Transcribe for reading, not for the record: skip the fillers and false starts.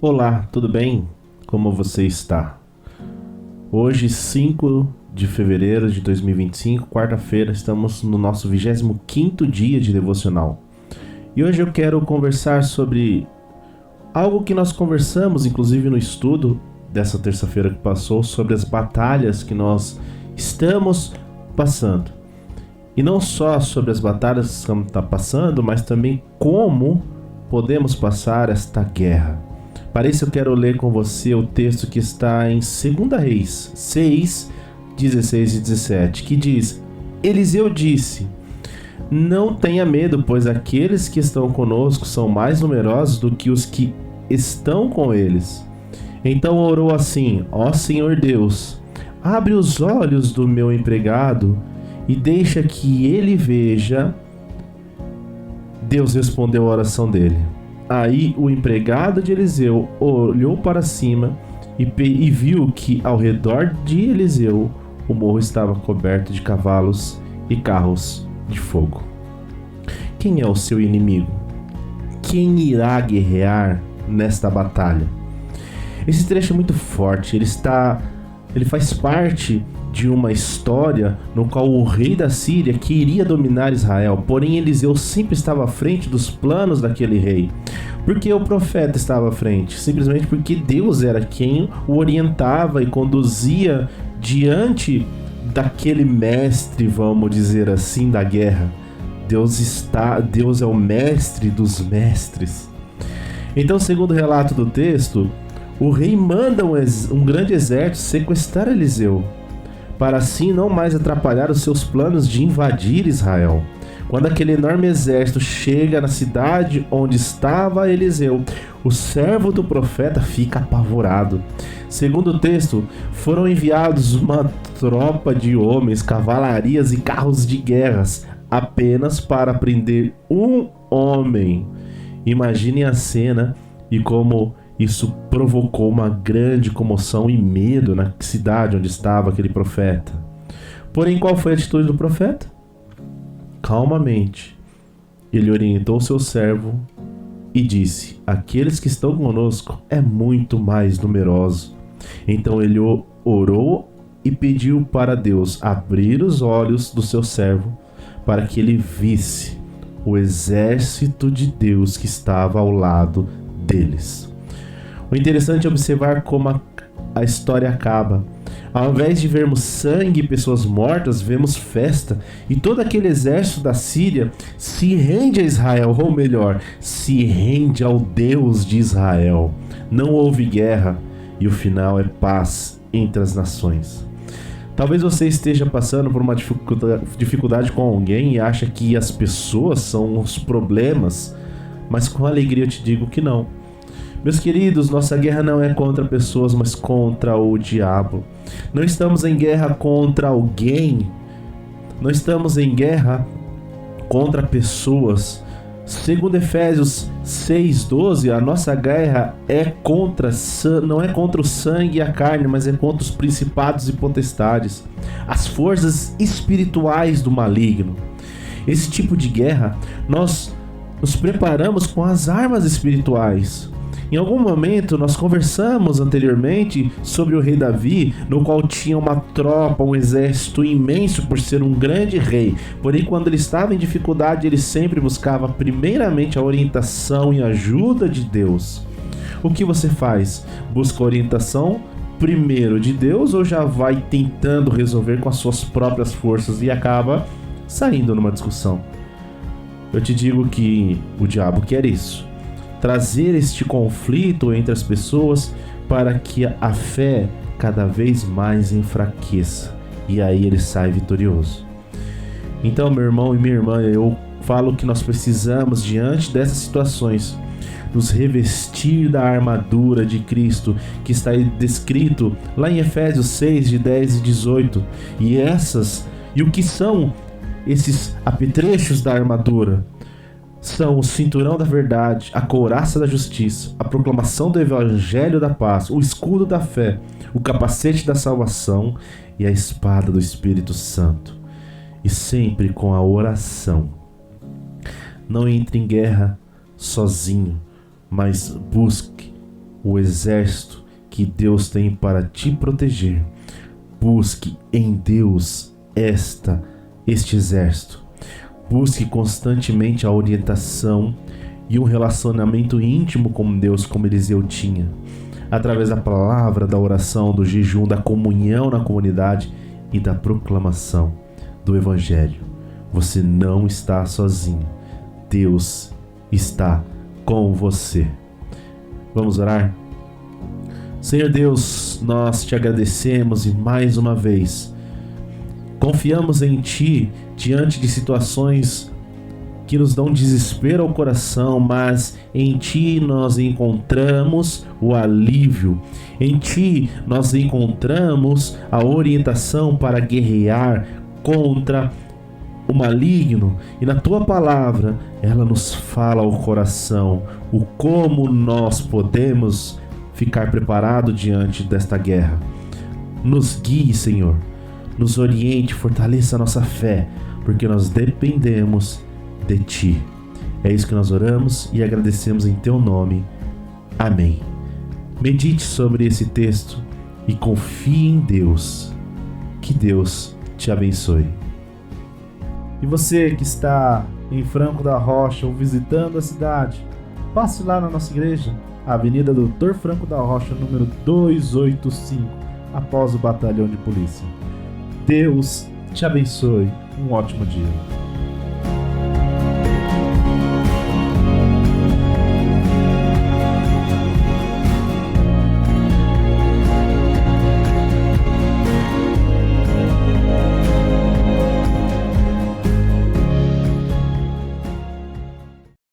Olá, tudo bem? Como você está? Hoje, 5 de fevereiro de 2025, quarta-feira, estamos no nosso 25º dia de devocional. E hoje eu quero conversar sobre algo que nós conversamos, inclusive no estudo dessa terça-feira que passou, sobre as batalhas que nós estamos passando. E não só sobre as batalhas que estamos passando, mas também como podemos passar esta guerra. Para isso eu quero ler com você o texto que está em 2 Reis 6, 16 e 17, que diz: Eliseu disse: Não tenha medo, pois aqueles que estão conosco são mais numerosos do que os que estão com eles. Então orou assim: Ó Senhor Deus, abre os olhos do meu empregado e deixa que ele veja. Deus respondeu a oração dele. Aí o empregado de Eliseu olhou para cima e viu que ao redor de Eliseu o morro estava coberto de cavalos e carros de fogo. Quem é o seu inimigo? Quem irá guerrear nesta batalha? Esse trecho é muito forte. Ele faz parte de uma história no qual o rei da Síria queria dominar Israel, porém Eliseu sempre estava à frente dos planos daquele rei. Por que o profeta estava à frente? Simplesmente porque Deus era quem o orientava e conduzia diante daquele mestre, vamos dizer assim, da guerra. Deus é o mestre dos mestres. Então, segundo o relato do texto, o rei manda um grande exército sequestrar Eliseu, para assim não mais atrapalhar os seus planos de invadir Israel. Quando aquele enorme exército chega na cidade onde estava Eliseu, o servo do profeta fica apavorado. Segundo o texto, foram enviados uma tropa de homens, cavalarias e carros de guerras apenas para prender um homem. Imaginem a cena e como isso provocou uma grande comoção e medo na cidade onde estava aquele profeta. Porém, qual foi a atitude do profeta? Calmamente, ele orientou seu servo e disse: Aqueles que estão conosco é muito mais numeroso. Então ele orou e pediu para Deus abrir os olhos do seu servo para que ele visse o exército de Deus que estava ao lado deles. O interessante é observar como a história acaba. Ao invés de vermos sangue e pessoas mortas, vemos festa. E todo aquele exército da Síria se rende a Israel, ou melhor, se rende ao Deus de Israel. Não houve guerra e o final é paz entre as nações. Talvez você esteja passando por uma dificuldade com alguém e acha que as pessoas são os problemas, mas com alegria eu te digo que não. Meus queridos, nossa guerra não é contra pessoas, mas contra o diabo. Não estamos em guerra contra alguém. Não estamos em guerra contra pessoas. Segundo Efésios 6:12, a nossa guerra não é contra o sangue e a carne, mas é contra os principados e potestades, as forças espirituais do maligno. Esse tipo de guerra, nós nos preparamos com as armas espirituais. Em algum momento nós conversamos anteriormente sobre o rei Davi, no qual tinha uma tropa, um exército imenso por ser um grande rei. Porém, quando ele estava em dificuldade, ele sempre buscava primeiramente a orientação e ajuda de Deus. O que você faz? Busca a orientação primeiro de Deus ou já vai tentando resolver com as suas próprias forças e acaba saindo numa discussão? Eu te digo que o diabo quer isso. Trazer este conflito entre as pessoas para que a fé cada vez mais enfraqueça. E aí ele sai vitorioso. Então, meu irmão e minha irmã, eu falo que nós precisamos, diante dessas situações, nos revestir da armadura de Cristo, que está descrito lá em Efésios 6, de 10 e 18. E o que são esses apetrechos da armadura? São o cinturão da verdade, a couraça da justiça, a proclamação do evangelho da paz, o escudo da fé, o capacete da salvação e a espada do Espírito Santo. E sempre com a oração. Não entre em guerra sozinho, mas busque o exército que Deus tem para te proteger. Busque em Deus este exército. Busque constantemente a orientação e um relacionamento íntimo com Deus, como Eliseu tinha, através da palavra, da oração, do jejum, da comunhão na comunidade e da proclamação do Evangelho. Você não está sozinho. Deus está com você. Vamos orar? Senhor Deus, nós te agradecemos e mais uma vez confiamos em Ti diante de situações que nos dão desespero ao coração, mas em Ti nós encontramos o alívio. Em Ti nós encontramos a orientação para guerrear contra o maligno, e na Tua palavra ela nos fala ao coração o como nós podemos ficar preparado diante desta guerra. Nos guie, Senhor, nos oriente, fortaleça a nossa fé, porque nós dependemos de Ti. É isso que nós oramos e agradecemos em Teu nome. Amém. Medite sobre esse texto e confie em Deus. Que Deus te abençoe. E você que está em Franco da Rocha ou visitando a cidade, passe lá na nossa igreja, Avenida Doutor Franco da Rocha, número 285, após o batalhão de polícia. Deus te abençoe. Um ótimo dia.